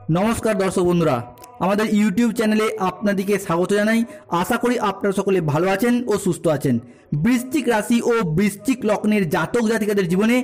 नमस्कार दर्शक बंधुरा আমাদের ইউটিউব চ্যানেলে আপনাদেরকে স্বাগত জানাই। আশা করি আপনারা সকলে ভালো আছেন ও সুস্থ আছেন। বৃশ্চিক রাশি ও বৃশ্চিক লগ্নের জাতক জাতিকাদের জীবনে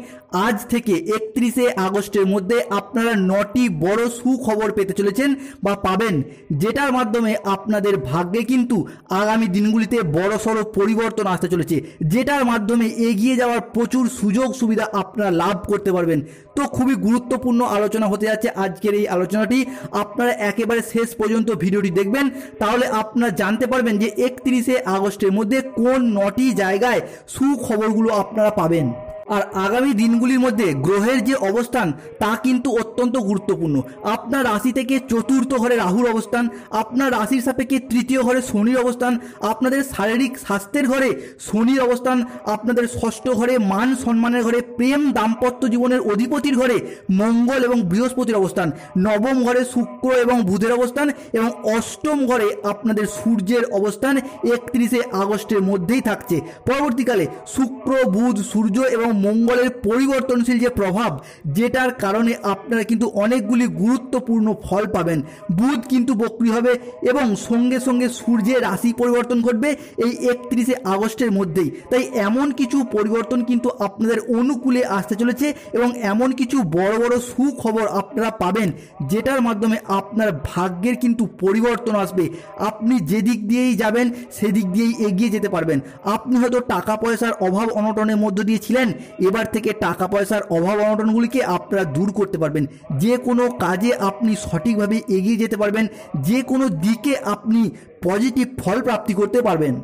আজ থেকে 31শে আগস্টের মধ্যে আপনারা 9টি বড় সুখবর পেতে চলেছেন বা পাবেন, যেটার মাধ্যমে আপনাদের ভাগ্যে কিন্তু আগামী দিনগুলিতে বড়সড় পরিবর্তন আসতে চলেছে, যেটার মাধ্যমে এগিয়ে যাওয়ার প্রচুর সুযোগ সুবিধা আপনারা লাভ করতে পারবেন। তো খুবই গুরুত্বপূর্ণ আলোচনা হতে যাচ্ছে আজকের এই আলোচনাটি। আপনারা একেবারে শেষ পর্যন্ত ভিডিওটি দেখবেন, তাহলে আপনারা জানতে পারবেন যে 31শে আগস্টের মধ্যে কোন 9টি জায়গায় সুখবরগুলো আপনারা পাবেন। আর আগামী দিনগুলির মধ্যে গ্রহের যে অবস্থান তা কিন্তু অত্যন্ত গুরুত্বপূর্ণ। আপনার রাশি থেকে চতুর্থ ঘরে রাহুর অবস্থান, আপনার রাশির সাপেক্ষে তৃতীয় ঘরে শনির অবস্থান, আপনাদের শারীরিক স্বাস্থ্যের ঘরে শনির অবস্থান, আপনাদের ষষ্ঠ ঘরে মান সম্মানের ঘরে প্রেম দাম্পত্য জীবনের অধিপতির ঘরে মঙ্গল এবং বৃহস্পতির অবস্থান, নবম ঘরে শুক্র এবং বুধের অবস্থান এবং অষ্টম ঘরে আপনাদের সূর্যের অবস্থান 31শে আগস্টের মধ্যেই থাকছে। পরবর্তীকালে শুক্র বুধ সূর্য এবং মঙ্গলের পরিবর্তনশীল যে প্রভাব, যেটার কারণে আপনারা কিন্তু অনেকগুলি গুরুত্বপূর্ণ ফল পাবেন। বুধ কিন্তু বক্রী হবে এবং সঙ্গে সঙ্গে সূর্যের রাশি পরিবর্তন ঘটবে এই 31শে আগস্টের মধ্যেই। তাই এমন কিছু পরিবর্তন কিন্তু আপনাদের অনুকূলে আসতে চলেছে এবং এমন কিছু বড় বড় সুখবর আপনারা পাবেন, যেটার মাধ্যমে আপনার ভাগ্যের কিন্তু পরিবর্তন আসবে। আপনি যেদিক দিয়েই যাবেন সেদিক দিয়েই এগিয়ে যেতে পারবেন। আপনি হয়তো টাকা পয়সার অভাব অনটনের মধ্য দিয়ে ছিলেন, এবার থেকে টাকা পয়সার অভাব অনটনগুলিকে আপনারা দূর করতে পারবেন। যে কোনো কাজে আপনি সঠিকভাবে এগিয়ে যেতে পারবেন, যে কোনো দিকে আপনি পজিটিভ ফল প্রাপ্তি করতে পারবেন।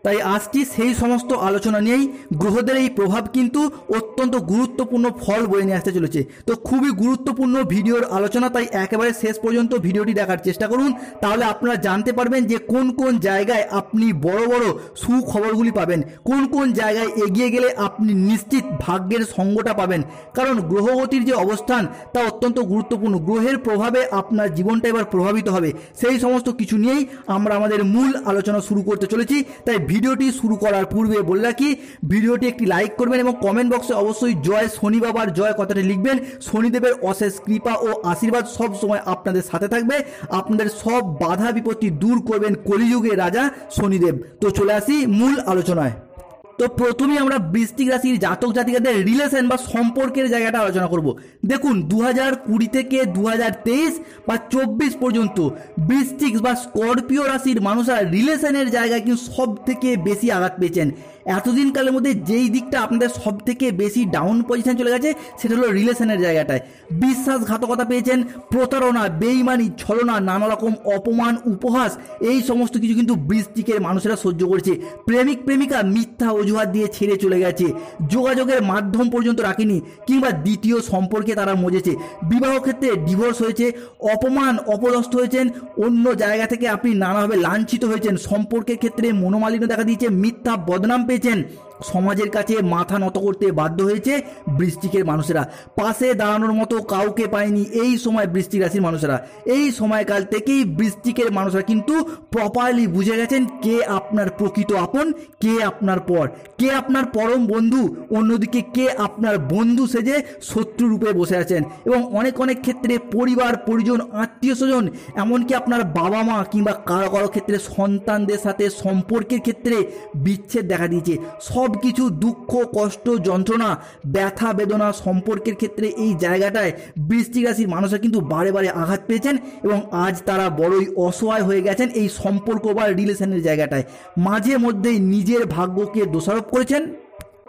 তাই আসছি সেই সমস্ত আলোচনা নিয়েই। গ্রহদের এই প্রভাব কিন্তু অত্যন্ত গুরুত্বপূর্ণ ফল বয়ে নিয়ে আসতে চলেছে। তো খুবই গুরুত্বপূর্ণ ভিডিওর আলোচনা, তাই একেবারে শেষ পর্যন্ত ভিডিওটি দেখার চেষ্টা করুন, তাহলে আপনারা জানতে পারবেন যে কোন কোন জায়গায় আপনি বড় বড় সুখবরগুলি পাবেন, কোন কোন জায়গায় এগিয়ে গেলে আপনি নিশ্চিত ভাগ্যের সঙ্গটা পাবেন। কারণ গ্রহগতির যে অবস্থান তা অত্যন্ত গুরুত্বপূর্ণ। গ্রহের প্রভাবে আপনার জীবনটা এবার প্রভাবিত হবে। সেই সমস্ত কিছু নিয়েই আমরা আমাদের মূল আলোচনা শুরু করতে চলেছি। তাই ভিডিওটি শুরু করার পূর্বে বলে রাখি, ভিডিওটি একটি লাইক করবেন এবং কমেন্ট বক্সে অবশ্যই জয় শনি বাবার জয় কথাটি লিখবেন। শনিদেবের অশেষ কৃপা ও আশীর্বাদ সব সময় আপনাদের সাথে থাকবে, আপনাদের সব বাধা বিপত্তি দূর করবেন কলিযুগের রাজা শনিদেব। তো চলে আসি মূল আলোচনায়। তো প্রথমেই আমরা বৃশ্চিক রাশির জাতক জাতিকাদের রিলেশন বা সম্পর্কের জায়গাটা আলোচনা করব। দেখুন 2020 থেকে 2023 বা 24 পর্যন্ত বৃশ্চিক বা স্করপিও রাশির মানুষরা রিলেশনের জায়গায় কিন্তু সব থেকে বেশি আঘাত পেয়েছেন। এতদিন কালের মধ্যে যেই দিকটা আপনাদের সব থেকে বেশি ডাউন পজিশন চলে গেছে সেটা হলো রিলেশনের জায়গাটায়। বিশ্বাসঘাতকতা পেয়েছেন, প্রতারণা, বেইমানি, ছলনা, নানা রকম অপমান, উপহাস, এই সমস্ত কিছু কিন্তু বৃশ্চিকের মানুষেরা সহ্য করেছে। প্রেমিক প্রেমিকা মিথ্যা অজুহাত দিয়ে ছেড়ে চলে গেছে, যোগাযোগের মাধ্যম পর্যন্ত রাখেনি কিংবা দ্বিতীয় সম্পর্কে তারা মজেছে। বিবাহ ক্ষেত্রে ডিভোর্স হয়েছে, অপমান অপদস্থ হয়েছেন, অন্য জায়গা থেকে আপনি নানাভাবে লাঞ্ছিত হয়েছেন, সম্পর্কের ক্ষেত্রে মনোমালিন্য দেখা দিয়েছে, মিথ্যা বদনাম পেয়েছেন, সমাজের কাছে মাথা নত করতে বাধ্য হয়েছে বৃশ্চিকের মানুষেরা। পাশে দাঁড়ানোর মতো কাউকে পায়নি এই সময় বৃশ্চিক রাশির মানুষেরা। এই সময়কাল থেকেই বৃশ্চিকের মানুষরা কিন্তু প্রপারলি বুঝে গেছেন কে আপনার প্রকৃত আপন, কে আপনার পর, কে আপনার পরম বন্ধু, অন্যদিকে কে আপনার বন্ধু সেজে শত্রু রূপে বসে আছেন। এবং অনেক অনেক ক্ষেত্রে পরিবার পরিজন আত্মীয় স্বজন এমনকি আপনার বাবা মা কিংবা কারো কারো ক্ষেত্রে সন্তানদের সাথে সম্পর্কের ক্ষেত্রে বিচ্ছেদ দেখা দিয়েছে। সব কিছু দুঃখ কষ্ট যন্ত্রণা ব্যথা বেদনা সম্পর্কের ক্ষেত্রে এই জায়গাটায় বৃশ্চিক রাশির মানুষরা কিন্তু বারে বারে আঘাত পেয়েছেন এবং আজ তারা বড়ই অসহায় হয়ে গেছেন এই সম্পর্ক বা রিলেশনের জায়গাটায়। মাঝে মধ্যেই নিজের ভাগ্যকে দোষারোপ করেছেন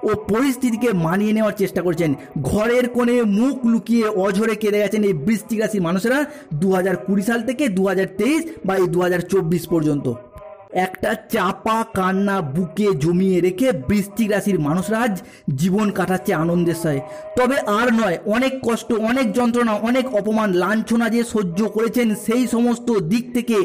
ও পরিস্থিতিকে মানিয়ে নেওয়ার চেষ্টা করছেন। ঘরের কোণে মুখ লুকিয়ে অঝরে কেঁদে গেছেন এই বৃশ্চিক রাশির মানুষেরা 2020 সাল থেকে 2023 বা এই 2024 পর্যন্ত। একটা চাপা কান্না বুকে জমিয়ে রেখে বৃশ্চিক রাশির মানুষরা আজ জীবন কাটাচ্ছে আনন্দের সাথে। তবে আর নয়, অনেক কষ্ট, অনেক যন্ত্রণা, অনেক অপমান লাঞ্ছনা যে সহ্য করেছেন, সেই সমস্ত দিক থেকে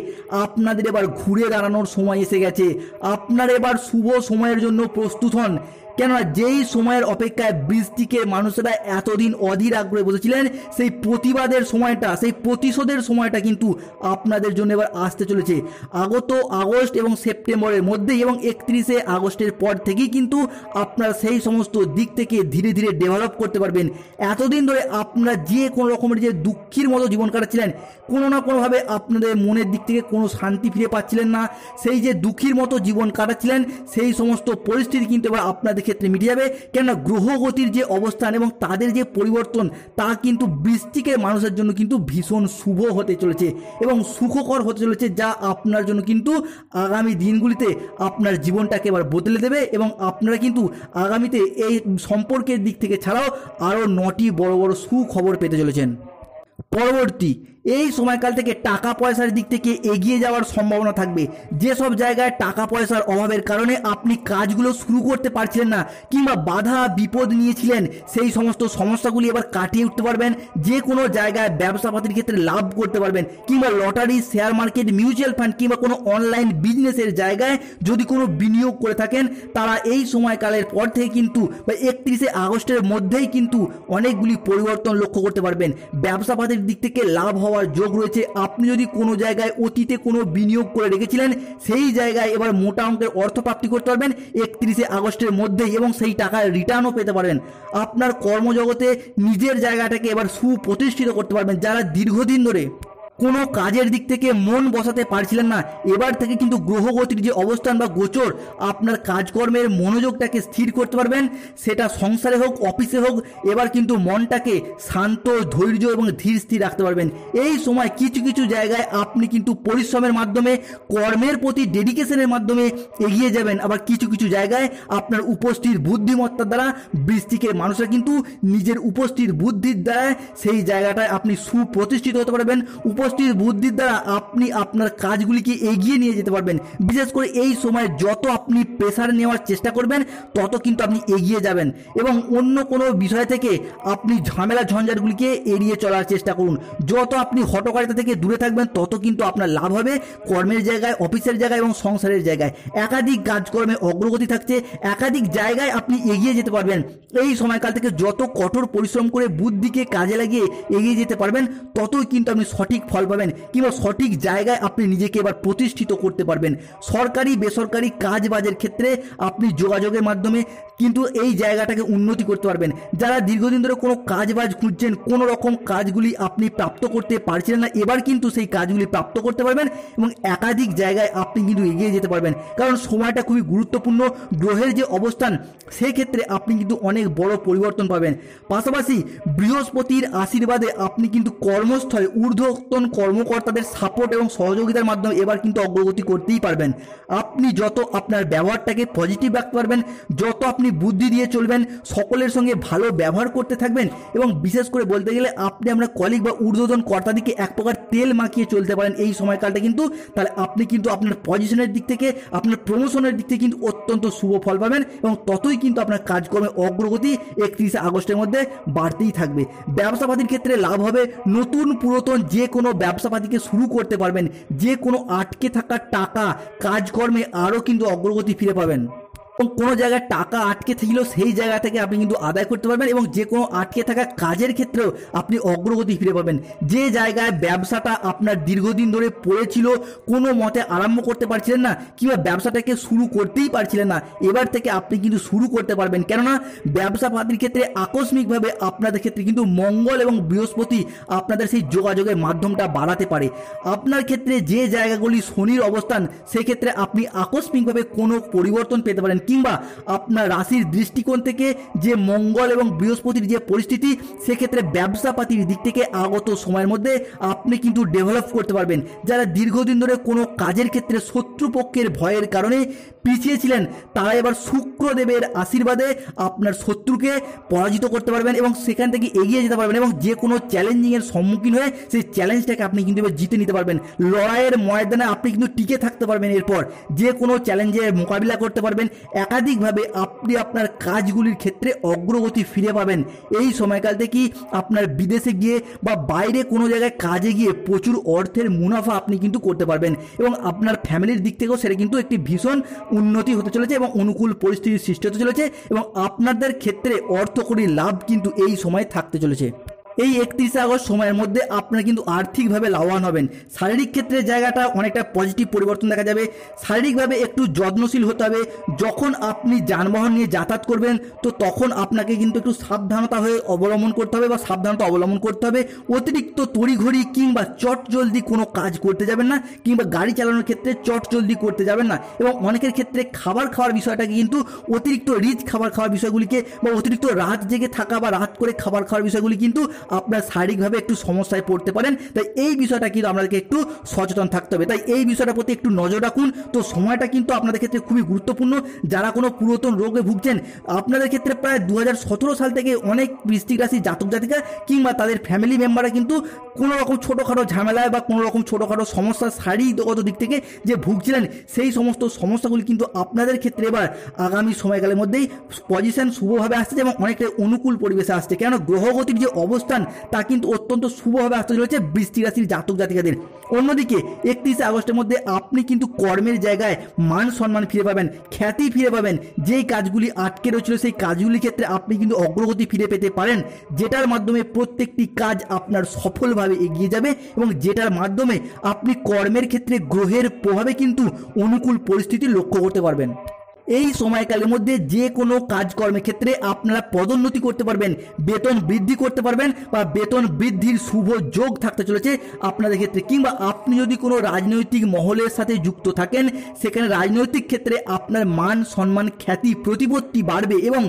আপনাদের এবার ঘুরে দাঁড়ানোর সময় এসে গেছে। আপনার এবার শুভ সময়ের জন্য প্রস্তুত হন। কেননা যেই সময়ের অপেক্ষায় বৃশ্চিকের মানুষেরা এতদিন অধীর আগ্রহে বসেছিলেন, সেই প্রতিবাদের সময়টা, সেই প্রতিশোধের সময়টা কিন্তু আপনাদের জন্য এবার আসতে চলেছে। আগত আগস্ট এবং সেপ্টেম্বরের মধ্যেই এবং 31শে আগস্টের পর থেকেই কিন্তু আপনারা সেই সমস্ত দিক থেকে ধীরে ধীরে ডেভেলপ করতে পারবেন। এতদিন ধরে আপনারা যে কোনো রকমের যে দুঃখের মতো জীবন কাটাচ্ছিলেন, কোনো না কোনোভাবে আপনাদের মনের দিক থেকে কোনো শান্তি ফিরে পাচ্ছিলেন না, সেই যে দুঃখের মতো জীবন কাটাচ্ছিলেন, সেই সমস্ত পরিস্থিতি কিন্তু এবার আপনাদের ক্ষেত্রে মিটে যাবে। কেননা গ্রহগতির যে অবস্থান এবং তাদের যে পরিবর্তন, তা কিন্তু বৃশ্চিকের মানুষের জন্য কিন্তু ভীষণ শুভ হতে চলেছে এবং সুখকর হতে চলেছে, যা আপনার জন্য কিন্তু আগামী দিনগুলিতে আপনার জীবনটাকে এবার বদলে দেবে এবং আপনারা কিন্তু আগামীতে এই সম্পর্কের দিক থেকে ছাড়াও আরও 9টি বড় বড় সুখবর পেতে চলেছেন। পরবর্তী এই সময়কাল থেকে টাকা পয়সার দিক থেকে এগিয়ে যাওয়ার সম্ভাবনা থাকবে। যেসব জায়গায় টাকা পয়সার অভাবের কারণে আপনি কাজগুলো শুরু করতে পারছিলেন না কিংবা বাধা বিপদ নিয়েছিলেন, সেই সমস্ত সমস্যাগুলি এবার কাটিয়ে উঠতে পারবেন। যে কোনো জায়গায় ব্যবসাপাতির ক্ষেত্রে লাভ করতে পারবেন কিংবা lottery, share market, mutual fund কিংবা কোনো অনলাইন বিজনেসের জায়গায় যদি কোনো বিনিয়োগ করে থাকেন, তারা এই সময়কালের পর থেকে কিন্তু বা 31শে আগস্টের মধ্যেই কিন্তু অনেকগুলি পরিবর্তন লক্ষ্য করতে পারবেন। ব্যবসাপাতির দিক থেকে লাভ হওয়ার যোগ রয়েছে। আপনি যদি কোনো জায়গায় অতীতে কোনো বিনিয়োগ করে রেখেছিলেন, সেই জায়গায় এবার মোটা অঙ্কের অর্থ প্রাপ্তি করতে পারবেন 31শে আগস্টের মধ্যেই এবং সেই টাকার রিটার্নও পেতে পারবেন। আপনার কর্মজগতে নিজের জায়গাটাকে এবার সুপ্রতিষ্ঠিত করতে পারবেন। যারা দীর্ঘদিন ধরে কোনো কাজের দিক থেকে মন বসাতে পারছিলেন না, এবার থেকে কিন্তু গ্রহগতির যে অবস্থান বা গোচর আপনার কাজকর্মের মনোযোগটাকে স্থির করতে পারবেন। সেটা সংসারে হোক, অফিসে হোক, এবার কিন্তু মনটাকে শান্ত, ধৈর্য এবং ধীর স্থির রাখতে পারবেন। এই সময় কিছু কিছু জায়গায় আপনি কিন্তু পরিশ্রমের মাধ্যমে, কর্মের প্রতি ডেডিকেশনের মাধ্যমে এগিয়ে যাবেন। আবার কিছু কিছু জায়গায় আপনার উপস্থিত বুদ্ধিমত্তার দ্বারা বৃশ্চিকের মানুষরা কিন্তু নিজের উপস্থিত বুদ্ধির দ্বারা সেই জায়গাটায় আপনি সুপ্রতিষ্ঠিত হতে পারবেন। উপস্থিত বুদ্ধির দ্বারা আপনি আপনার কাজগুলিকে এগিয়ে নিয়ে যেতে পারবেন। বিশেষ করে এই সময় যত আপনি প্রেসার নেওয়ার চেষ্টা করবেন, তত কিন্তু আপনি এগিয়ে যাবেন এবং অন্য কোনো বিষয় থেকে আপনি ঝামেলা ঝঞ্ঝাটগুলিকে এড়িয়ে চলার চেষ্টা করুন। যত আপনি হটকারিতা থেকে দূরে থাকবেন, তত কিন্তু আপনার লাভ হবে কর্মের জায়গায়, অফিসের জায়গায় এবং সংসারের জায়গায়। একাধিক কাজকর্মে অগ্রগতি থাকছে, একাধিক জায়গায় আপনি এগিয়ে যেতে পারবেন। এই সময়কাল থেকে যত কঠোর পরিশ্রম করে বুদ্ধিকে কাজে লাগিয়ে এগিয়ে যেতে পারবেন, ততই কিন্তু আপনি সঠিক ফল পাবেন কিংবা সঠিক জায়গায় আপনি নিজেকে এবার প্রতিষ্ঠিত করতে পারবেন। সরকারি বেসরকারি কাজ বাজের ক্ষেত্রে আপনি যোগাযোগের মাধ্যমে কিন্তু এই জায়গাটাকে উন্নতি করতে পারবেন। যারা দীর্ঘদিন ধরে কোনো কাজ বাজ খুঁজছেন, কোনো রকম কাজগুলি আপনি প্রাপ্ত করতে পারছিলেন না, এবার কিন্তু সেই কাজগুলি প্রাপ্ত করতে পারবেন এবং একাধিক জায়গায় আপনি কিন্তু এগিয়ে যেতে পারবেন। কারণ সময়টা খুবই গুরুত্বপূর্ণ। গ্রহের যে অবস্থান, সেক্ষেত্রে আপনি কিন্তু অনেক বড় পরিবর্তন পাবেন। পাশাপাশি বৃহস্পতির আশীর্বাদে আপনি কিন্তু কর্মস্থলে ঊর্ধ্বতন কর্মকর্তাদের সাপোর্ট এবং সহযোগিতার মাধ্যমে এবার কিন্তু অগ্রগতি করতেই পারবেন। আপনি যত আপনার ব্যবহারটাকে পজিটিভ রাখতে পারবেন, যত আপনি বুদ্ধি দিয়ে চলবেন, সকলের সঙ্গে ভালো ব্যবহার করতে থাকবেন এবং বিশেষ করে বলতে গেলে আপনি আমরা কলিগ বা ঊর্ধ্বতন কর্তাদিকে এক প্রকার তেল মাখিয়ে চলতে পারেন এই সময়কালটা কিন্তু, তাহলে আপনি কিন্তু আপনার পজিশনের দিক থেকে, আপনার প্রমোশনের দিক থেকে কিন্তু অত্যন্ত শুভ ফল পাবেন এবং ততই কিন্তু আপনার কাজকর্মে অগ্রগতি 31শে আগস্টের মধ্যে বাড়তেই থাকবে। ব্যবসাপাতির ক্ষেত্রে লাভ হবে। নতুন পুরাতন যে কোনো ব্যবসাপাতিকে শুরু করতে পারবেন। যে কোনো আটকে থাকা টাকা কাজকর্মে আরও কিন্তু অগ্রগতি ফিরে পাবেন এবং কোনো জায়গায় টাকা আটকে থাকলেও সেই জায়গা থেকে আপনি কিন্তু আদায় করতে পারবেন এবং যে কোনো আটকে থাকা কাজের ক্ষেত্রেও আপনি অগ্রগতি ফিরে পাবেন। যে জায়গায় ব্যবসাটা আপনার দীর্ঘদিন ধরে পড়েছিল, কোনো মতে আরম্ভ করতে পারছিলেন না কিংবা ব্যবসাটাকে শুরু করতেই পারছিলেন না, এবার থেকে আপনি কিন্তু শুরু করতে পারবেন। কেননা ব্যবসা পাতির ক্ষেত্রে আকস্মিকভাবে আপনাদের ক্ষেত্রে কিন্তু মঙ্গল এবং বৃহস্পতি আপনাদের সেই যোগাযোগের মাধ্যমটা বাড়াতে পারে। আপনার ক্ষেত্রে যে জায়গাগুলি শনির অবস্থান, সেক্ষেত্রে আপনি আকস্মিকভাবে কোনো পরিবর্তন পেতে পারেন কিংবা আপনার রাশির দৃষ্টিকোণ থেকে যে মঙ্গল এবং বৃহস্পতির যে পরিস্থিতি, সেক্ষেত্রে ব্যবসাপাতির দিক থেকে আগত সময়ের মধ্যে আপনি কিন্তু ডেভেলপ করতে পারবেন। যারা দীর্ঘদিন ধরে কোনো কাজের ক্ষেত্রে শত্রুপক্ষের ভয়ের কারণে পিছিয়ে ছিলেন, তারা এবার শুক্রদেবের আশীর্বাদে আপনার শত্রুকে পরাজিত করতে পারবেন এবং সেখান থেকে এগিয়ে যেতে পারবেন এবং যে কোনো চ্যালেঞ্জিংয়ের সম্মুখীন হয়ে সেই চ্যালেঞ্জটাকে আপনি কিন্তু এবার জিতে নিতে পারবেন। লড়াইয়ের ময়দানে আপনি কিন্তু টিকে থাকতে পারবেন। এরপর যে কোনো চ্যালেঞ্জের মোকাবিলা করতে পারবেন। একাধিকভাবে আপনি আপনার কাজগুলির ক্ষেত্রে অগ্রগতি ফিরে পাবেন। এই সময়কাল থেকে আপনার বিদেশে গিয়ে বা বাইরে কোনো জায়গায় কাজে গিয়ে প্রচুর অর্থের মুনাফা আপনি কিন্তু করতে পারবেন এবং আপনার ফ্যামিলির দিক থেকেও সেটা কিন্তু একটি ভীষণ উন্নতি হতে চলেছে এবং অনুকূল পরিস্থিতির সৃষ্টি হতে চলেছে এবং আপনাদের ক্ষেত্রে অর্থকরী লাভ কিন্তু এই সময় থাকতে চলেছে। এই 31 আগস্ট সময়ের মধ্যে আপনারা কিন্তু আর্থিকভাবে লাভবান হবেন। শারীরিক ক্ষেত্রে জায়গাটা অনেকটা পজিটিভ পরিবর্তন দেখা যাবে। শারীরিকভাবে একটু যত্নশীল হতে হবে। যখন আপনি যানবাহন নিয়ে যাতায়াত করবেন তো তখন আপনাকে কিন্তু একটু সাবধানতা অবলম্বন করতে হবে বা সাবধানতা অবলম্বন করতে হবে। অতিরিক্ত তড়িঘড়ি কিংবা চটজলদি কোনো কাজ করতে যাবেন না, কিংবা গাড়ি চালানোর ক্ষেত্রে চটজলদি করতে যাবেন না। এবং অনেকের ক্ষেত্রে খাবার খাওয়ার বিষয়টাকে কিন্তু অতিরিক্ত রিচ খাবার খাওয়ার বিষয়গুলিকে বা অতিরিক্ত রাত জেগে থাকা বা রাত করে খাবার খাওয়ার বিষয়গুলি কিন্তু আপনার শারীরিকভাবে একটু সমস্যায় পড়তে পারেন। তাই এই বিষয়টা কিন্তু আপনাদেরকে একটু সচেতন থাকতে হবে। তাই এই বিষয়টার প্রতি একটু নজর রাখুন। তো সময়টা কিন্তু আপনাদের ক্ষেত্রে খুবই গুরুত্বপূর্ণ। যারা কোনো পুরাতন রোগে ভুগছেন, আপনাদের ক্ষেত্রে প্রায় 2017 সাল থেকে অনেক বৃশ্চিক রাশি জাতক জাতিকা কিংবা তাদের ফ্যামিলি মেম্বাররা কিন্তু কোনো রকম ছোটোখাটো ঝামেলায় বা কোনো রকম ছোটোখাটো সমস্যা শারীরিকগত দিক থেকে যে ভুগছিলেন, সেই সমস্ত সমস্যাগুলি কিন্তু আপনাদের ক্ষেত্রে এবার আগামী সময়কালের মধ্যেই পজিশন শুভভাবে আসছে এবং অনেকটা অনুকূল পরিবেশে আসছে। কেন গ্রহগতির যে অবস্থান তা কিন্তু অত্যন্ত শুভভাবে আসতে চলেছে বৃশ্চিক রাশির জাতক জাতিকাদের। অন্যদিকে 31 আগস্টের মধ্যে আপনি কিন্তু কর্মের জায়গায় মান সম্মান ফিরে পাবেন, খ্যাতি ফিরে পাবেন। যেই কাজগুলি আটকে রয়েছিল সেই কাজগুলির ক্ষেত্রে আপনি কিন্তু অগ্রগতি ফিরে পেতে পারেন, যেটার মাধ্যমে প্রত্যেকটি কাজ আপনার সফলভাবে এগিয়ে যাবে এবং যেটার মাধ্যমে আপনি কর্মের ক্ষেত্রে গ্রহের প্রভাবে কিন্তু অনুকূল পরিস্থিতি লক্ষ্য করতে পারবেন। এই সময়কালের মধ্যে যে কোনো কাজকর্মের ক্ষেত্রে আপনারা পদোন্নতি করতে পারবেন, বেতন বৃদ্ধি করতে পারবেন বা বেতন বৃদ্ধির শুভ যোগ থাকতে চলেছে আপনাদের ক্ষেত্রে। কিংবা আপনি যদি কোনো রাজনৈতিক মহলের সাথে যুক্ত থাকেন, সেখানে রাজনৈতিক ক্ষেত্রে আপনার মান সম্মান খ্যাতি প্রতিপত্তি বাড়বে এবং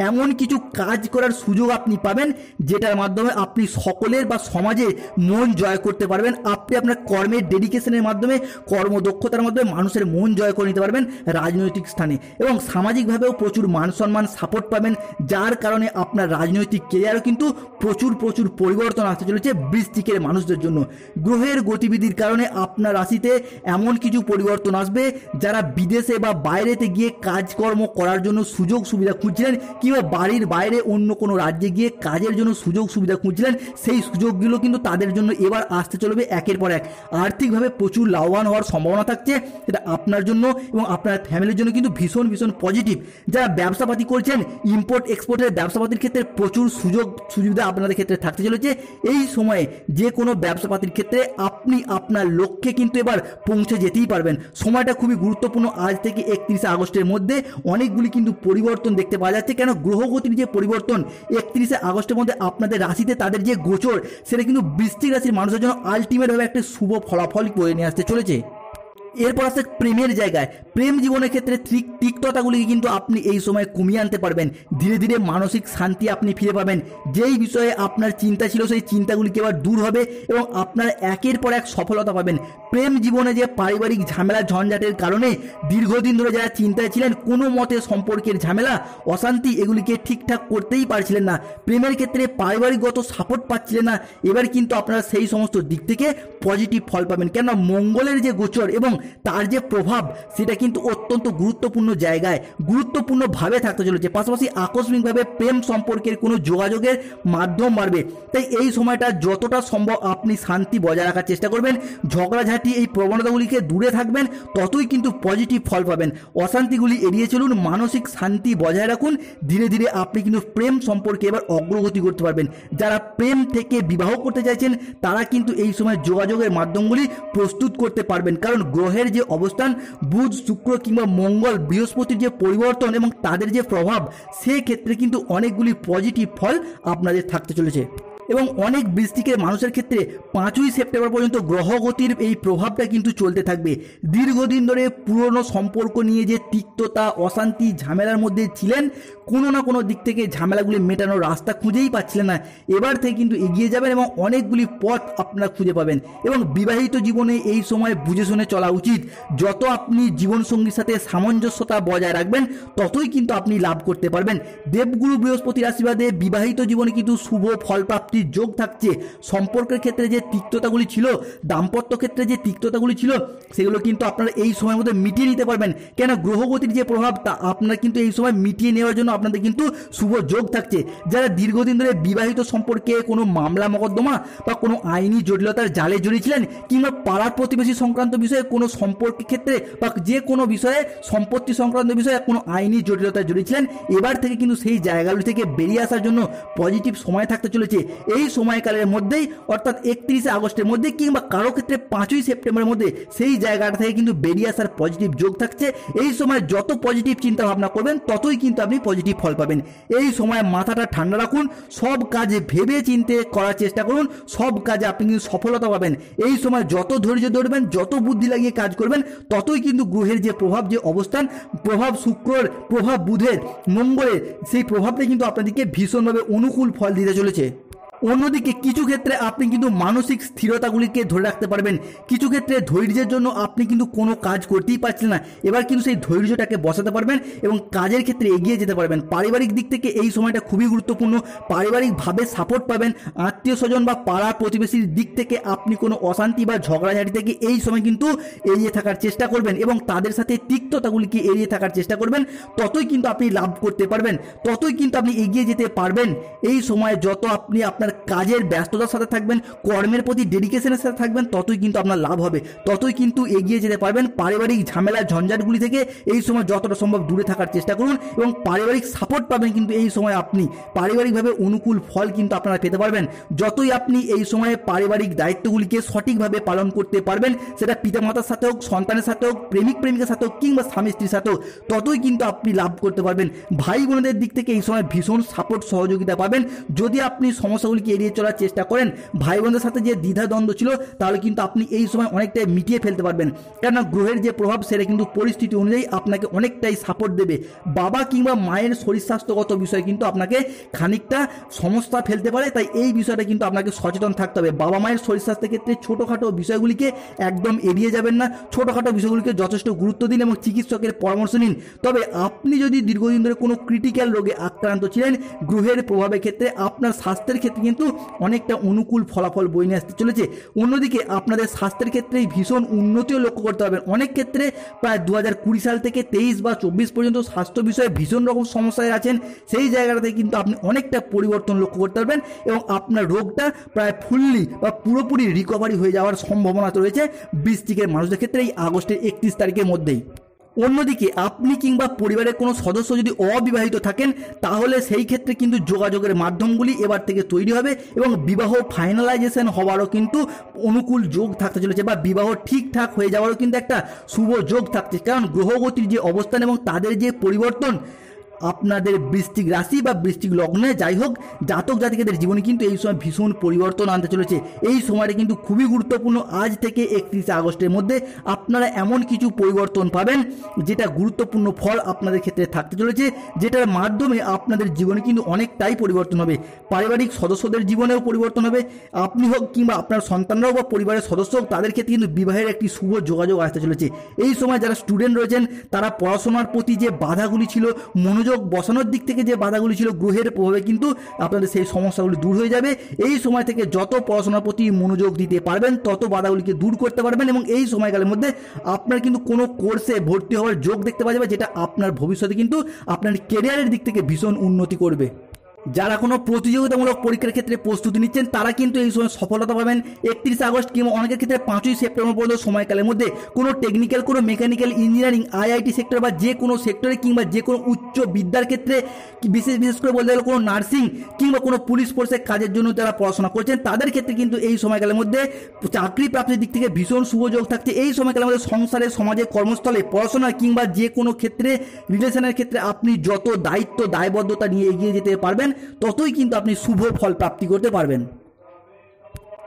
এমন কিছু কাজ করার সুযোগ আপনি পাবেন যেটার মাধ্যমে আপনি সকলের বা সমাজের মন জয় করতে পারবেন। আপনি আপনার কর্মের ডেডিকেশনের মাধ্যমে, কর্মদক্ষতার মাধ্যমে মানুষের মন জয় করে নিতে পারবেন রাজনৈতিক স্থানে এবং সামাজিকভাবেও প্রচুর মান সম্মান সাপোর্ট পাবেন, যার কারণে আপনার রাজনৈতিক কেরিয়ারও কিন্তু প্রচুর পরিবর্তন আসতে চলেছে বৃশ্চিকের মানুষদের জন্য। গ্রহের গতিবিধির কারণে আপনার রাশিতে এমন কিছু পরিবর্তন আসবে, যারা বিদেশে বা বাইরেতে গিয়ে কাজকর্ম করার জন্য সুযোগ সুবিধা খুঁজছিলেন কিংবা বাড়ির বাইরে অন্য কোনো রাজ্যে গিয়ে কাজের জন্য সুযোগ সুবিধা খুঁজছিলেন, সেই সুযোগগুলো কিন্তু তাদের জন্য এবার আসতে চলবে একের পর এক। আর্থিকভাবে প্রচুর লাভবান হওয়ার সম্ভাবনা থাকছে, সেটা আপনার জন্য এবং আপনার ফ্যামিলির জন্য কিন্তু ভীষণ পজিটিভ। যারা ব্যবসাপাতি করছেন, ইম্পোর্ট এক্সপোর্টের ব্যবসাপাতির ক্ষেত্রে প্রচুর সুযোগ সুবিধা আপনাদের ক্ষেত্রে থাকতে চলেছে। এই সময়ে যে কোনো ব্যবসাপাতির ক্ষেত্রে আপনি আপনার লক্ষ্যে কিন্তু এবার পৌঁছে যেতেই পারবেন। সময়টা খুবই গুরুত্বপূর্ণ। আজ থেকে 31 আগস্টের মধ্যে অনেকগুলি কিন্তু পরিবর্তন দেখতে পাওয়া যাচ্ছে। কেন গ্রহগতির যে পরিবর্তন 31 আগস্টের মধ্যে আপনাদের রাশিতে তাদের যে গোচর, সেটা কিন্তু বৃশ্চিক রাশির মানুষের জন্য আলটিমেটভাবে একটা শুভ ফলাফল বয়ে নিয়ে আসতে চলেছে। এরপর আসে প্রেমের জায়গায়। প্রেম জীবনের ক্ষেত্রে তিক্ততাগুলিকে কিন্তু আপনি এই সময় কমিয়ে আনতে পারবেন। ধীরে ধীরে মানসিক শান্তি আপনি ফিরে পাবেন। যেই বিষয়ে আপনার চিন্তা ছিল সেই চিন্তাগুলিকে এবার দূর হবে এবং আপনারা একের পর এক সফলতা পাবেন। প্রেম জীবনে যে পারিবারিক ঝামেলা ঝঞ্ঝাটের কারণে দীর্ঘদিন ধরে যারা চিন্তায় ছিলেন, কোনো মতে সম্পর্কের ঝামেলা অশান্তি এগুলিকে ঠিকঠাক করতেই পারছিলেন না, প্রেমের ক্ষেত্রে পারিবারিকগত সাপোর্ট পাচ্ছিলেন না, এবার কিন্তু আপনারা সেই সমস্ত দিক থেকে পজিটিভ ফল পাবেন। কেন মঙ্গলের যে গোচর এবং তার যে প্রভাব, সেটা কিন্তু অত্যন্ত গুরুত্বপূর্ণ জায়গায় গুরুত্বপূর্ণভাবে থাকতে চলেছে। পাশাপাশি আকস্মিকভাবে প্রেম সম্পর্কের কোনো যোগাযোগের মাধ্যম বাড়বে। তাই এই সময়টা যতটা সম্ভব আপনি শান্তি বজায় রাখার চেষ্টা করবেন, ঝগড়াঝাঁটি এই প্রবণতাগুলিকে দূরে থাকবেন, ততই কিন্তু পজিটিভ ফল পাবেন। অশান্তিগুলি এড়িয়ে চলুন, মানসিক শান্তি বজায় রাখুন। ধীরে ধীরে আপনি কিন্তু প্রেম সম্পর্কে এবার অগ্রগতি করতে পারবেন। যারা প্রেম থেকে বিবাহ করতে চাইছেন, তারা কিন্তু এই সময় যোগাযোগের মাধ্যমগুলি প্রস্তুত করতে পারবেন। কারণ গ্রহের যে অবস্থান, বুধ শুক্র কিংবা মঙ্গল বৃহস্পতির যে পরিবর্তন এবং তাদের যে প্রভাব, সেক্ষেত্রে কিন্তু অনেকগুলি পজিটিভ ফল আপনাদের থাকতে চলেছে। এবং অনেক বৃশ্চিকের মানুষের ক্ষেত্রে 5ই সেপ্টেম্বর পর্যন্ত গ্রহগতির এই প্রভাবটা কিন্তু চলতে থাকবে। দীর্ঘদিন ধরে পুরনো সম্পর্ক নিয়ে যে তিক্ততা, অশান্তি, ঝামেলার মধ্যে ছিলেন, কোনো না কোনো দিক থেকে ঝামেলাগুলি মেটানোর রাস্তা খুঁজেই পাচ্ছিলেন না, এবার থেকে কিন্তু এগিয়ে যাবেন এবং অনেকগুলি পথ আপনারা খুঁজে পাবেন। এবং বিবাহিত জীবনে এই সময় বুঝে শুনে চলা উচিত। যত আপনি জীবনসঙ্গীর সাথে সামঞ্জস্যতা বজায় রাখবেন, ততই কিন্তু আপনি লাভ করতে পারবেন। দেবগুরু বৃহস্পতির আশীর্বাদে বিবাহিত জীবনে কিন্তু শুভ ফল প্রাপ্তি প্রাপ্তির যোগ থাকছে। সম্পর্কের ক্ষেত্রে যে তিক্ততাগুলি ছিল, দাম্পত্য ক্ষেত্রে যে তিক্ততাগুলি ছিল, সেগুলো কিন্তু আপনারা এই সময়ের মধ্যে মিটিয়ে নিতে পারবেন। কেন গ্রহগতির যে প্রভাব তা আপনারা কিন্তু এই সময় মিটিয়ে নেওয়ার জন্য আপনাদের কিন্তু শুভ যোগ থাকছে। যারা দীর্ঘদিন ধরে বিবাহিত সম্পর্কে কোনো মামলা মোকদ্দমা বা কোনো আইনি জটিলতার জালে জড়িয়েছিলেন, কিংবা পাড়ার প্রতিবেশী সংক্রান্ত বিষয়ে কোনো সম্পর্কের ক্ষেত্রে বা যে কোনো বিষয়ে সম্পত্তি সংক্রান্ত বিষয়ে কোনো আইনি জটিলতায় জড়িয়েছিলেন, এবার থেকে কিন্তু সেই জায়গাগুলি থেকে বেরিয়ে আসার জন্য পজিটিভ সময় থাকতে চলেছে। এই সময়কালের মধ্যেই অর্থাৎ 31শে আগস্টের মধ্যে কিংবা কারো ক্ষেত্রে 5ই সেপ্টেম্বরের মধ্যে সেই জায়গাটা থেকে কিন্তু বেরিয়ে আসার পজিটিভ যোগ থাকছে। এই সময় যত পজিটিভ চিন্তা ভাবনা করবেন ততই কিন্তু আপনি পজিটিভ ফল পাবেন। এই সময় মাথাটা ঠান্ডা রাখুন, সব কাজে ভেবে চিন্তে করার চেষ্টা করুন, সব কাজে আপনি কিন্তু সফলতা পাবেন। এই সময় যত ধৈর্য ধরবেন, যত বুদ্ধি লাগিয়ে কাজ করবেন, ততই কিন্তু গ্রহের যে প্রভাব, যে অবস্থান, প্রভাব শুক্রের, প্রভাব বুধের, মঙ্গলের, সেই প্রভাবটা কিন্তু আপনাদেরকে ভীষণভাবে অনুকূল ফল দিতে চলেছে। অন্যদিকে কিছু ক্ষেত্রে আপনি কিন্তু মানসিক স্থিরতাগুলিকে ধরে রাখতে পারবেন। কিছু ক্ষেত্রে ধৈর্যের জন্য আপনি কিন্তু কোনো কাজ করতেই পারছেন না, এবার কিন্তু সেই ধৈর্যটাকে বসাতে পারবেন এবং কাজের ক্ষেত্রে এগিয়ে যেতে পারবেন। পারিবারিক দিক থেকে এই সময়টা খুবই গুরুত্বপূর্ণ, পারিবারিকভাবে সাপোর্ট পাবেন। আত্মীয় স্বজন বা পাড়া প্রতিবেশীর দিক থেকে আপনি কোনো অশান্তি বা ঝগড়াঝাটি থেকে এই সময় কিন্তু এড়িয়ে থাকার চেষ্টা করবেন এবং তাদের সাথে তিক্ততাগুলিকে এড়িয়ে থাকার চেষ্টা করবেন। ততই কিন্তু আপনি লাভ করতে পারবেন, ততই কিন্তু আপনি এগিয়ে যেতে পারবেন। এই সময় যত আপনি আপনার কাজের ব্যস্ততার সাথে থাকবেন, কর্মের প্রতি ডেডিকেশনের সাথে থাকবেন, ততই কিন্তু আপনার লাভ হবে, ততই কিন্তু এগিয়ে যেতে পারবেন। পারিবারিক ঝামেলা ঝঞ্ঝাটগুলি থেকে এই সময় যতটা সম্ভব দূরে থাকার চেষ্টা করুন এবং পারিবারিক সাপোর্ট পাবেন। কিন্তু এই সময় আপনি পারিবারিকভাবে অনুকূল ফল কিন্তু আপনারা পেতে পারবেন। যতই আপনি এই সময়ে পারিবারিক দায়িত্বগুলিকে সঠিকভাবে পালন করতে পারবেন, সেটা পিতামাতার সাথে হোক, সন্তানের সাথে হোক, প্রেমিক প্রেমিকার সাথে হোক, কিংবা স্বামী স্ত্রীর সাথে হোক, ততই কিন্তু আপনি লাভ করতে পারবেন। ভাই বোনদের দিক থেকে এই সময় ভীষণ সাপোর্ট সহযোগিতা পাবেন। যদি আপনি সমস্যাগুলিকে এড়িয়ে চলার চেষ্টা করেন, ভাই বোনদের সাথে যে দ্বিধাদ্বন্দ্ব ছিল, তাহলে কিন্তু আপনি এই সময় অনেকটাই মিটিয়ে ফেলতে পারবেন। কেননা গ্রহের যে প্রভাব, সেটা কিন্তু পরিস্থিতি অনুযায়ী আপনাকে অনেকটাই সাপোর্ট দেবে। বাবা কিংবা মায়ের শরীর স্বাস্থ্যগত বিষয় কিন্তু আপনাকে খানিকটা সমস্যা ফেলতে পারে, তাই এই বিষয়টা কিন্তু আপনাকে সচেতন থাকতে হবে। বাবা মায়ের শরীর স্বাস্থ্যের ক্ষেত্রে ছোটোখাটো বিষয়গুলিকে একদম এড়িয়ে যাবেন না, ছোটোখাটো বিষয়গুলিকে যথেষ্ট গুরুত্ব দিন এবং চিকিৎসকের পরামর্শ নিন। তবে আপনি যদি দীর্ঘদিন ধরে কোনো ক্রিটিক্যাল রোগে আক্রান্ত ছিলেন, গ্রহের প্রভাবের ক্ষেত্রে আপনার স্বাস্থ্যের ক্ষেত্রে কিন্তু অনেকটা অনুকূল ফলাফল বয়ে নিয়ে আসতে চলেছে। অন্যদিকে আপনাদের স্বাস্থ্যের ক্ষেত্রেই ভীষণ উন্নতিও লক্ষ্য করতে পারবেন। অনেক ক্ষেত্রে প্রায় 2020 সাল থেকে 23 বা 24 পর্যন্ত স্বাস্থ্য বিষয়ে ভীষণ রকম সমস্যায় আছেন, সেই জায়গাটাতে কিন্তু আপনি অনেকটা পরিবর্তন লক্ষ্য করতে পারবেন এবং আপনার রোগটা প্রায় ফুললি বা পুরোপুরি রিকভারি হয়ে যাওয়ার সম্ভাবনা রয়েছে বৃশ্চিকের মানুষদের ক্ষেত্রে এই আগস্টের 31 তারিখের মধ্যেই। অন্যদিকে আপনি কিংবা পরিবারের কোনো সদস্য যদি অবিবাহিত থাকেন, তাহলে সেই ক্ষেত্রে কিন্তু যোগাযোগের মাধ্যমগুলি এবার থেকে তৈরি হবে এবং বিবাহ ফাইনালাইজেশন হওয়ারও কিন্তু অনুকূল যোগ থাকতে চলেছে বা বিবাহ ঠিকঠাক হয়ে যাওয়ারও কিন্তু একটা শুভ যোগ থাকছে। কারণ গ্রহগতির যে অবস্থান এবং তাদের যে পরিবর্তন, আপনাদের বৃশ্চিক রাশি বা বৃশ্চিক লগ্নে যাই হোক, জাতক জাতিকাদের জীবনে কিন্তু এই সময় ভীষণ পরিবর্তন আনতে চলেছে। এই সময়টা কিন্তু খুবই গুরুত্বপূর্ণ। আজ থেকে 31শে আগস্টের মধ্যে আপনারা এমন কিছু পরিবর্তন পাবেন যেটা গুরুত্বপূর্ণ ফল আপনাদের ক্ষেত্রে থাকতে চলেছে, যেটার মাধ্যমে আপনাদের জীবনে কিন্তু অনেকটাই পরিবর্তন হবে। পারিবারিক সদস্যদের জীবনেও পরিবর্তন হবে, আপনি হোক কিংবা আপনার সন্তানরাও বা পরিবারের সদস্য হোক, তাদের ক্ষেত্রে কিন্তু বিবাহের একটি শুভ যোগাযোগ আসতে চলেছে। এই সময় যারা স্টুডেন্ট রয়েছেন, তারা পড়াশোনার প্রতি যে বাধাগুলি ছিল, মনোযোগ বসানোর দিক থেকে যে বাধাগুলি ছিল, গ্রহের প্রভাবে কিন্তু আপনাদের সেই সমস্যাগুলি দূর হয়ে যাবে। এই সময় থেকে যত পড়াশোনার প্রতি মনোযোগ দিতে পারবেন, তত বাধাগুলিকে দূর করতে পারবেন এবং এই সময়কালের মধ্যে আপনার কিন্তু কোনো কোর্সে ভর্তি হওয়ার যোগ দেখতে পাওয়া যাবে, যেটা আপনার ভবিষ্যতে কিন্তু আপনার ক্যারিয়ারের দিক থেকে ভীষণ উন্নতি করবে। যারা কোনো প্রতিযোগিতামূলক পরীক্ষার ক্ষেত্রে প্রস্তুতি নিচ্ছেন, তারা কিন্তু এই সময় সফলতা পাবেন। 31 আগস্ট কিংবা অনেকের ক্ষেত্রে 5ই সেপ্টেম্বর পর্যন্ত সময়কালের মধ্যে কোনো টেকনিক্যাল, কোনো মেকানিক্যাল, ইঞ্জিনিয়ারিং, আইআইটি সেক্টর বা যে কোনো সেক্টরে কিংবা যে কোনো উচ্চ বিদ্যার ক্ষেত্রে, বিশেষ করে বলতে গেলে কোনো নার্সিং কিংবা কোনো পুলিশ ফোর্সের কাজের জন্য যারা পড়াশোনা করছেন, তাদের ক্ষেত্রে কিন্তু এই সময়কালের মধ্যে চাকরি প্রাপ্তির দিক থেকে ভীষণ শুভ যোগ থাকছে। এই সময়কালের মধ্যে সংসারে, সমাজে, কর্মস্থলে, পড়াশোনা কিংবা যে কোনো ক্ষেত্রে, রিলেশনের ক্ষেত্রে আপনি যত দায়িত্ব দায়বদ্ধতা নিয়ে এগিয়ে যেতে পারবেন, ততই কিন্তু আপনি শুভ ফল প্রাপ্তি করতে পারবেন।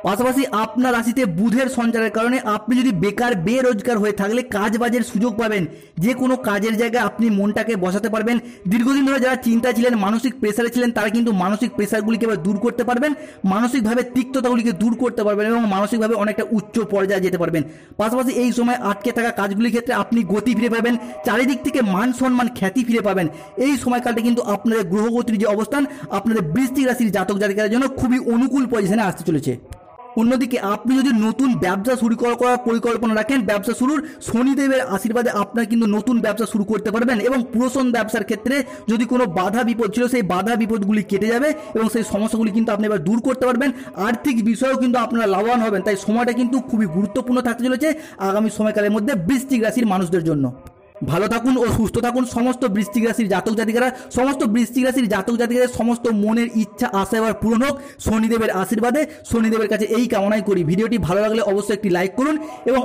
পাশাপাশি আপনার রাশিতে বুধের সঞ্চারের কারণে আপনি যদি বেকার বেরোজগার হয়ে থাকলে কাজ বাজের সুযোগ পাবেন। যে কোনো কাজের জায়গায় আপনি মনটাকে বসাতে পারবেন। দীর্ঘদিন ধরে যারা চিন্তা ছিলেন, মানসিক প্রেসারে ছিলেন, তারা কিন্তু মানসিক প্রেসারগুলিকে এবার দূর করতে পারবেন, মানসিকভাবে তিক্ততাগুলিকে দূর করতে পারবেন এবং মানসিকভাবে অনেকটা উচ্চ পর্যায়ে যেতে পারবেন। পাশাপাশি এই সময় আটকে থাকা কাজগুলির ক্ষেত্রে আপনি গতি ফিরে পাবেন, চারিদিক থেকে মান সম্মান খ্যাতি ফিরে পাবেন। এই সময়কালটা কিন্তু আপনাদের গ্রহগতির যে অবস্থান আপনাদের বৃশ্চিক রাশির জাতক জাতিকাদের জন্য খুবই অনুকূল পজিশনে আসতে চলেছে। অন্যদিকে আপনি যদি নতুন ব্যবসা শুরু করার পরিকল্পনা রাখেন, ব্যবসা শুরুর শনিদেবের আশীর্বাদে আপনার কিন্তু নতুন ব্যবসা শুরু করতে পারবেন এবং পুরোষণ ব্যবসার ক্ষেত্রে যদি কোনো বাধা বিপদ ছিল সেই বাধা বিপদগুলি কেটে যাবে এবং সেই সমস্যাগুলি কিন্তু আপনি এবার দূর করতে পারবেন। আর্থিক বিষয়েও কিন্তু আপনারা লাভবান হবেন। তাই সময়টা কিন্তু খুবই গুরুত্বপূর্ণ থাকতে চলেছে আগামী সময়কালের মধ্যে বৃশ্চিক রাশির মানুষদের জন্য। ভালো থাকুন ও সুস্থ থাকুন সমস্ত বৃশ্চিক রাশির জাতক জাতিকারা। সমস্ত বৃশ্চিক রাশির জাতক জাতিকাদের সমস্ত মনের ইচ্ছা আশা এবার পূরণ হোক শনিদেবের আশীর্বাদে। শনিদেবের কাছে এই কামনাই করি। ভিডিওটি ভালো লাগলে অবশ্যই একটি লাইক করুন এবং